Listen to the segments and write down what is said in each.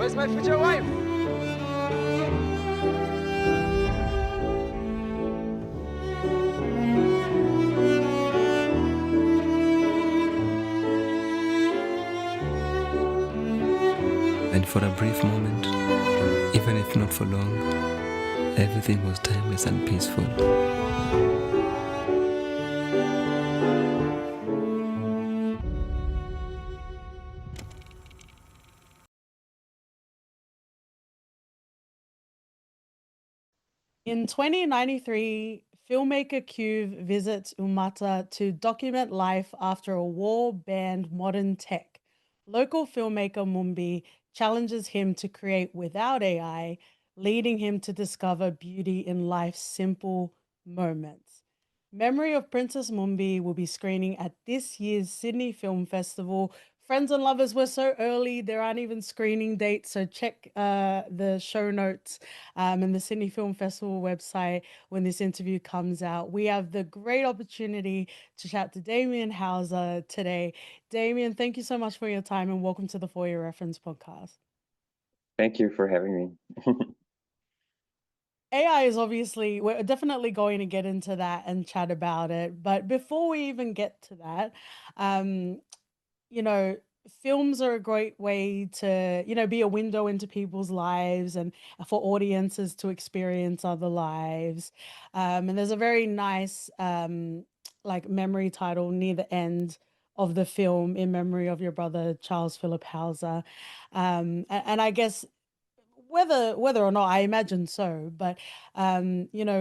Where's my future wife? And for a brief moment, even if not for long, everything was timeless and peaceful. In 2093, filmmaker Kuve visits Umata to document life after a war banned modern tech. Local filmmaker Mumbi challenges him to create without AI, leading him to discover beauty in life's simple moments. Memory of Princess Mumbi will be screening at this year's Sydney Film Festival. Friends and lovers, we're so early, there aren't even screening dates, so check the show notes and the Sydney Film Festival website when this interview comes out. We have the great opportunity to chat to Damien Hauser today. Damien, thank you so much for your time and welcome to the For Your Reference podcast. Thank you for having me. AI is obviously, we're definitely going to get into that and chat about it. But before we even get to that, um, you know, films are a great way to, be a window into people's lives and for audiences to experience other lives. And there's a very nice, like, memory title near the end of the film in memory of your brother, Charles Philip Hauser. And I guess whether or not I imagine so, but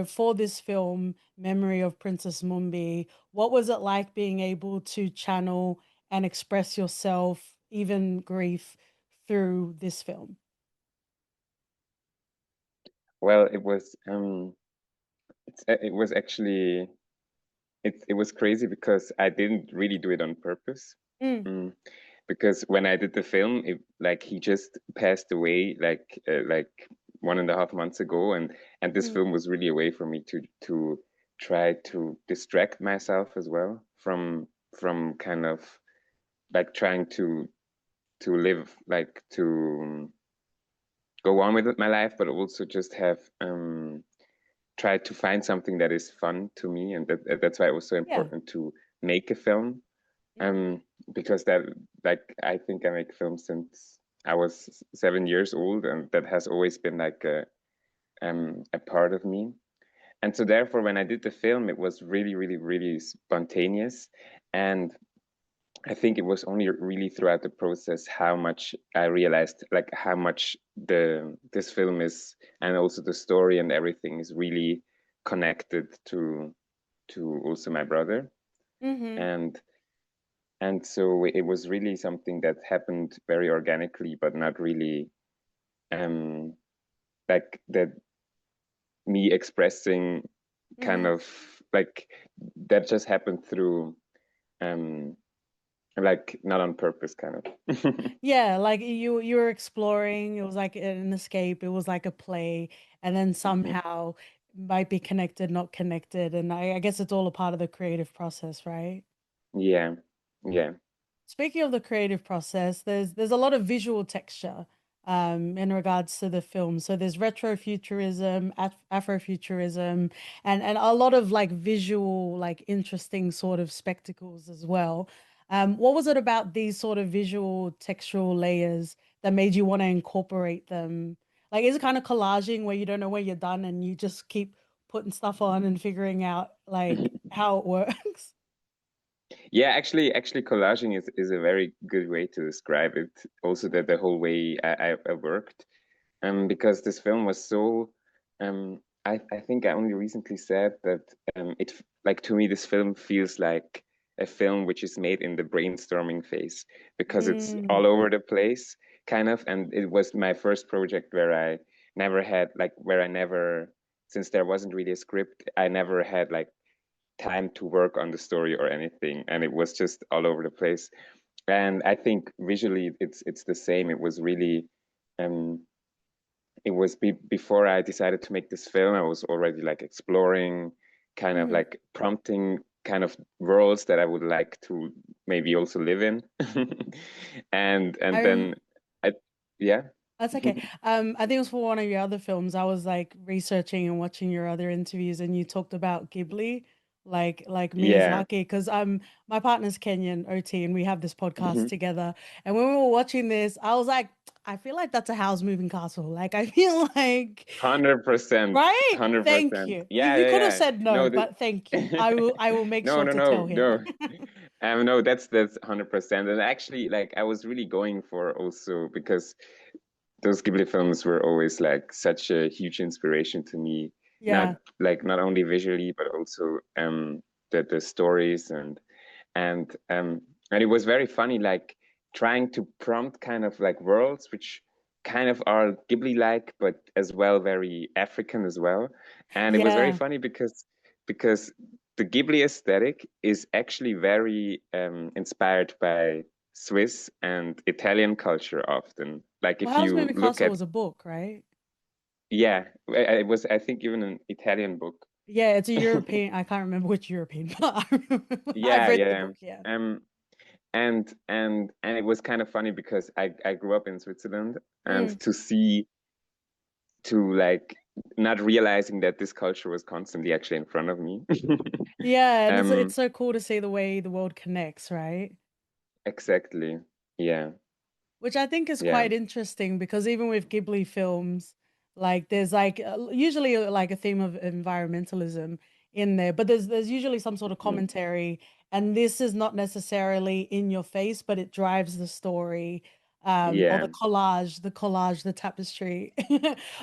for this film, Memory of Princess Mumbi, what was it like being able to channel and express yourself, even grief, through this film? Well, it was actually it was crazy because I didn't really do it on purpose. Mm, Because when I did the film, he just passed away like 1.5 months ago, and this mm, film was really a way for me to try to distract myself as well from kind of like trying to live like to go on with my life, but also just have try to find something that is fun to me, and that's why it was so yeah. important to make a film. Um, because that I think I make films since I was 7 years old, and that has always been like a part of me. And so therefore, when I did the film, it was really, really, really spontaneous, and I think it was only really throughout the process how much I realized, like how much this film is, and also the story and everything is really connected to also my brother, Mm-hmm. and so it was really something that happened very organically, but not really um like that me expressing kind Mm-hmm. of like that just happened through um like not on purpose kind of. Yeah, like you were exploring, it was like an escape, it was like a play, and then Mhm. somehow might be connected, not connected. And I guess it's all a part of the creative process, right? Yeah, yeah. Speaking of the creative process, there's a lot of visual texture in regards to the film. So there's retrofuturism, Afrofuturism, and a lot of like visual, like interesting sort of spectacles as well. What was it about these sort of visual textural layers that made you want to incorporate them? Like, is it kind of collaging where you don't know where you're done and you just keep putting stuff on and figuring out like how it works? Yeah, actually, collaging is a very good way to describe it. Also, that the whole way I worked, because this film was so, I think I only recently said that like to me this film feels like a film which is made in the brainstorming phase because it's Mm, all over the place, kind of, and it was my first project where I never had like where I never, since there wasn't really a script, I never had like time to work on the story or anything, and it was just all over the place. And I think visually it's the same. It was really um it was before I decided to make this film, I was already like exploring, kind of mhm. like prompting kind of worlds that I would like to maybe also live in. And I rem then I yeah. That's okay. I think it was for one of your other films. I was like researching and watching your other interviews, and you talked about Ghibli, like Yeah. Miyazaki, because my partner's Kenyan, OT, and we have this podcast together. And when we were watching this, I was like, I feel like that's a Howl's Moving Castle. Like I feel like, 100%. right? Thank 100%. you. You Yeah, you yeah, could have yeah. said no, No, but thank you. I will make no, sure no, to no, tell him. no. No, that's 100%. And actually, like, I was really going for also because those Ghibli films were always like such a huge inspiration to me. Not Yeah. like not only visually, but also the stories and it was very funny, like trying to prompt kind of like worlds which kind of are Ghibli-like, but as well very African as well. And it was very Yeah. funny because the Ghibli aesthetic is actually very inspired by Swiss and Italian culture often. Like Well, if Howl's you Moving look Castle at, was a book, right? yeah, it was I think even an Italian book. Yeah, it's a European. I can't remember which European, but I remember, I've Yeah, read the yeah. book. Yeah. And it was kind of funny because I grew up in Switzerland, and Mm. to like not realizing that this culture was constantly actually in front of me. Yeah, and it's um so cool to see the way the world connects, right? exactly. Yeah, Which I think is yeah. quite interesting because even with Ghibli films, like there's like usually like a theme of environmentalism in there, but there's usually some sort of Mhm. commentary, and this is not necessarily in your face, but it drives the story, or Yeah. the tapestry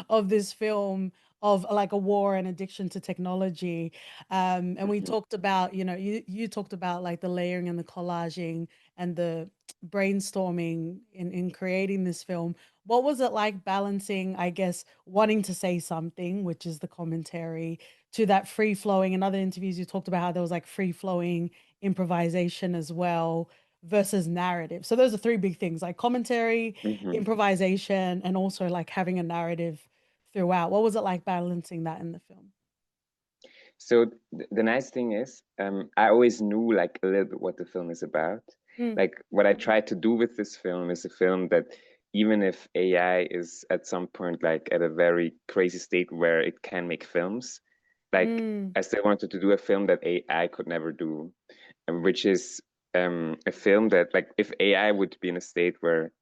of this film of like a war and addiction to technology. And we Mhm. talked about, you talked about like the layering and the collaging and the brainstorming in creating this film. What was it like balancing, I guess, wanting to say something, which is the commentary, to that free flowing? In other interviews, you talked about how there was like free flowing improvisation as well versus narrative. So those are three big things, like commentary, Mhm. improvisation, and also like having a narrative throughout. What was it like balancing that in the film? So the nice thing is, I always knew like a little bit what the film is about. Mm, Like what I tried to do with this film is a film that even if AI is at some point like at a very crazy state where it can make films, like mm, I still wanted to do a film that AI could never do, and which is a film that like if AI would be in a state where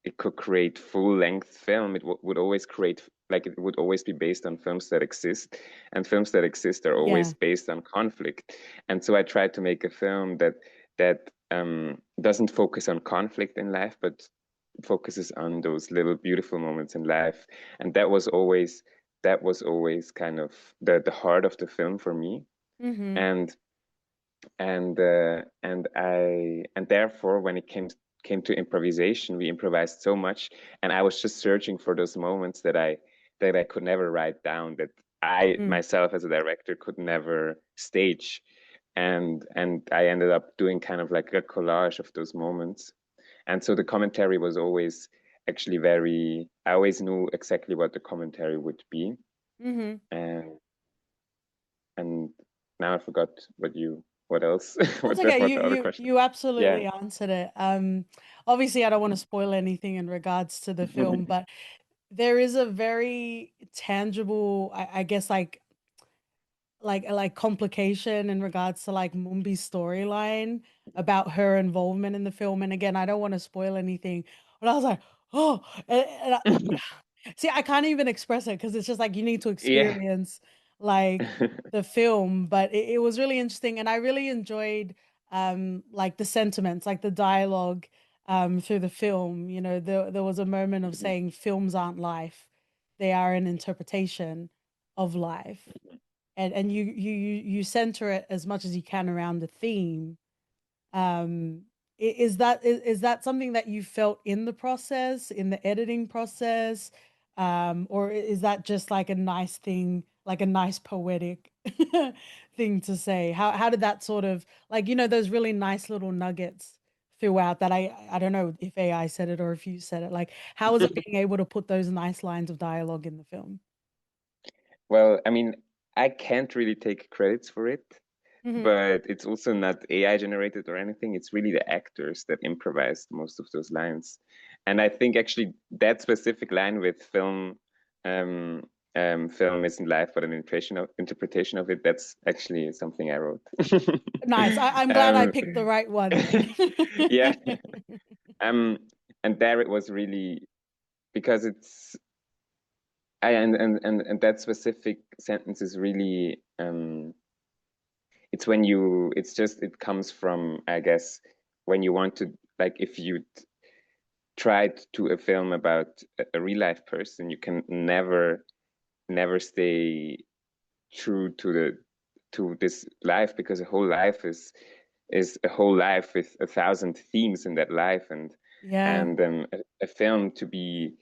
it could create full length film, it would always create like it would always be based on films that exist, and films that exist are yeah. always based on conflict. And so I tried to make a film that doesn't focus on conflict in life, but focuses on those little beautiful moments in life. And that was always kind of the heart of the film for me. Mm-hmm. And and therefore when it came to improvisation, we improvised so much, and I was just searching for those moments that I could never write down, that I Mm, myself as a director could never stage. And I ended up doing kind of like a collage of those moments. And so the commentary was always actually very, I always knew exactly what the commentary would be. mm-hmm. And and now I forgot what else That's what okay. what You the other you question. you Yeah. absolutely answered it. Obviously, I don't want to spoil anything in regards to the film, but there is a very tangible, I guess, like complication in regards to like Mumbi's storyline about her involvement in the film. And again, I don't want to spoil anything, but I was like, oh, see, I can't even express it because it's just like you need to Yeah. experience like the film. But it was really interesting, and I really enjoyed like the sentiments, like the dialogue through the film. There was a moment of saying films aren't life; they are an interpretation of life, and you center it as much as you can around the theme. Is that something that you felt in the process, in the editing process, or is that just like a nice thing, like a nice poetic thing to say? How did that sort of like those really nice little nuggets throughout that I don't know if AI said it or if you said it, like how was it being able to put those nice lines of dialogue in the film? Well, I mean, I can't really take credits for it, Hmm. but it's also not AI generated or anything. It's really the actors that improvised most of those lines. and I think actually that specific line with film, film isn't life but an interpretation of it, that's actually something I wrote. Nice. I'm glad I um, picked the right one then. yeah. um, and there it was really because it's and that specific sentence is really it's when you it's just it comes from, I guess, when you want to, like, if you tried to a film about a real life person, you can never stay true to this life, because a whole life is a whole life with 1,000 themes in that life, Yeah. and a film to be,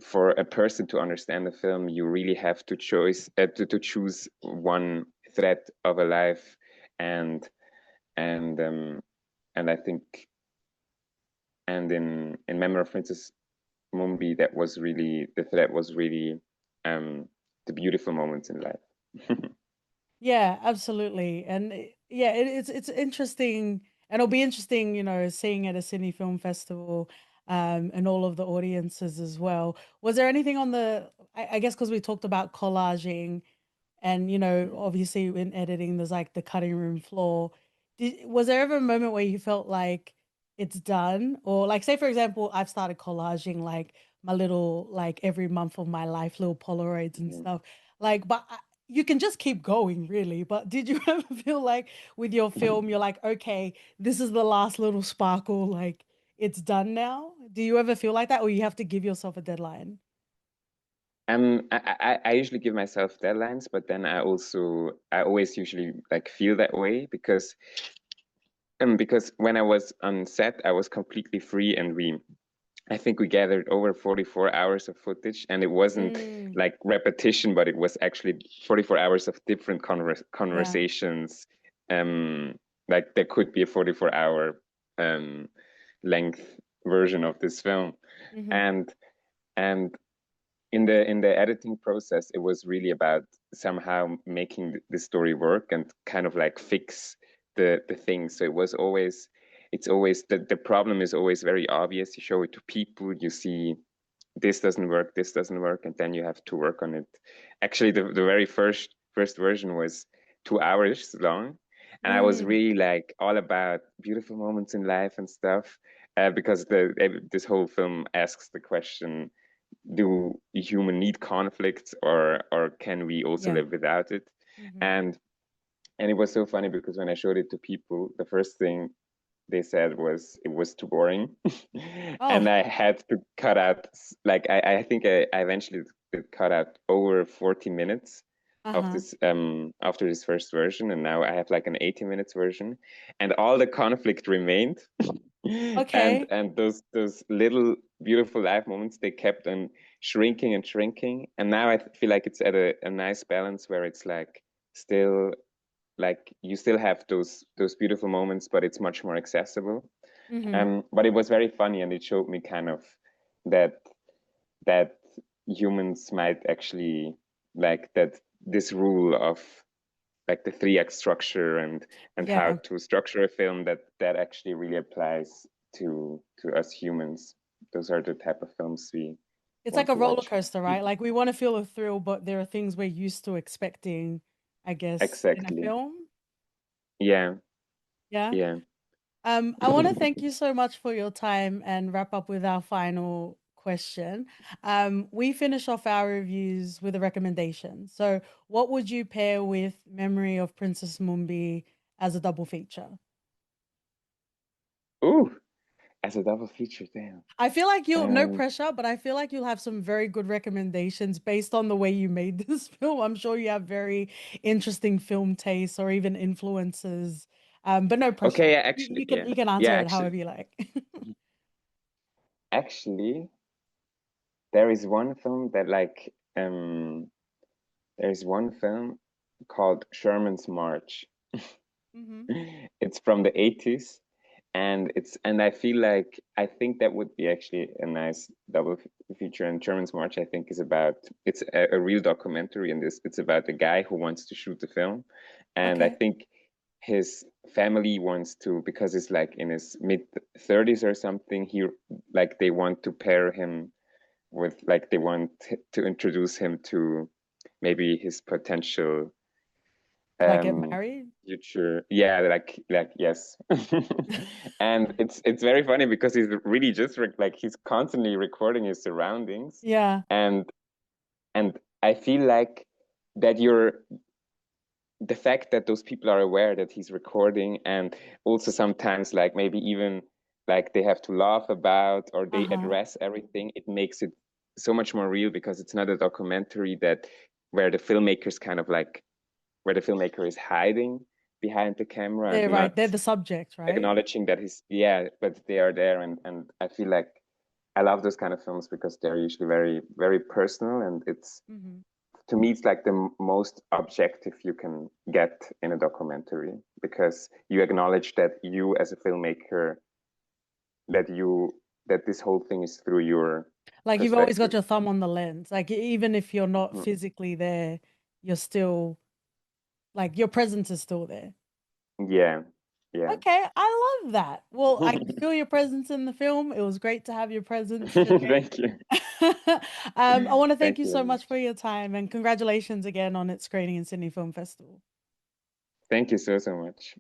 for a person to understand the film, you really have to to choose one thread of a life, and and um and I think, and in memory of Princess Mumbi, that was really the thread, was really the beautiful moments in life. Yeah, absolutely. And yeah, it's interesting, and it'll be interesting, seeing at a Sydney Film Festival, and all of the audiences as well. Was there anything on I guess because we talked about collaging, and obviously in editing there's like the cutting room floor. Was there ever a moment where you felt like it's done, or like, say for example, I've started collaging like my little, like, every month of my life little Polaroids and Mhm. stuff, like, but you can just keep going really, but did you ever feel like with your film you're like, okay, this is the last little sparkle, like it's done now? Do you ever feel like that, or you have to give yourself a deadline? I usually give myself deadlines, but then I always usually like feel that way, because when I was on set, I was completely free, and I think we gathered over 44 hours of footage, and it wasn't Mm, like repetition, but it was actually 44 hours of different yeah. conversations. Um, like there could be a 44-hour length version of this film, Hmm. and and in the editing process, it was really about somehow making the story work and kind of like fix the things. So it's always the problem is always very obvious. You show it to people, you see this doesn't work, and then you have to work on it. Actually, the very first version was 2 hours long, and I was Mm, really like all about beautiful moments in life and stuff, because this whole film asks the question, do human need conflicts, or can we also yeah. live without it? Hmm. And it was so funny because when I showed it to people, the first thing they said was it was too boring. Oh. And I had to cut out, like, I think I eventually did cut out over 40 minutes of Uh-huh. this after this first version, and now I have like an 80 minutes version, and all the conflict remained. and Okay. and those little beautiful life moments, they kept on shrinking and shrinking, and now I feel like it's at a nice balance where it's like still, like, you still have those beautiful moments, but it's much more accessible. Hmm. But it was very funny, and it showed me kind of that that humans might actually, like, that this rule of like the three act structure, and how Yeah. to structure a film, that actually really applies to us humans. Those are the type of films we It's like want a to roller watch. coaster, right? Like we want to feel a thrill, but there are things we're used to expecting, I guess, in a Exactly. film. Yeah. Yeah. Yeah. I want to thank you so much for your time and wrap up with our final question. We finish off our reviews with a recommendation. So, what would you pair with Memory of Princess Mumbi as a double feature? Ooh, as a double feature, damn. I feel like you'll, no um pressure, but I feel like you'll have some very good recommendations based on the way you made this film. I'm sure you have very interesting film tastes or even influences. But no pressure. okay, yeah, You, actually, you can yeah, you can yeah, answer it actually, however you like. actually, there is one film that, like, there's one film called Sherman's March. Hmm. It's from the 80s, and I feel like, I think that would be actually a nice double feature. And Sherman's March, I think, is about, it's a real documentary, and it's about a guy who wants to shoot the film, and I Okay. think his family wants to, because he's like in his mid 30s or something, he like they want to pair him with, like they want to introduce him to maybe his potential Like get um married? future, yeah, like yes. And it's very funny because he's really just like he's constantly recording his surroundings, Yeah. and I feel like that the fact that those people are aware that he's recording, and also sometimes like maybe even like they have to laugh about or they Uh-huh. address everything, it makes it so much more real, because it's not a documentary that where the filmmaker's kind of like where the filmmaker is hiding behind the camera and They're right. They're not the subject, right? acknowledging that he's, yeah, but they are there. And I feel like I love those kind of films because they're usually very, very personal, and it's, Mm-hmm. to me, it's like the most objective you can get in a documentary, because you acknowledge that you as a filmmaker, that you that this whole thing is through your Like you've always got perspective. your thumb on the lens. Like even if you're not Mhm. physically there, you're still like your presence is still there. Yeah, yeah. Okay, I love that. Well, I could feel your presence in the film. It was great to have your presence today. Thank you. I want to thank Thank you you so very much much. for your time and congratulations again on its screening in Sydney Film Festival. Thank you so much.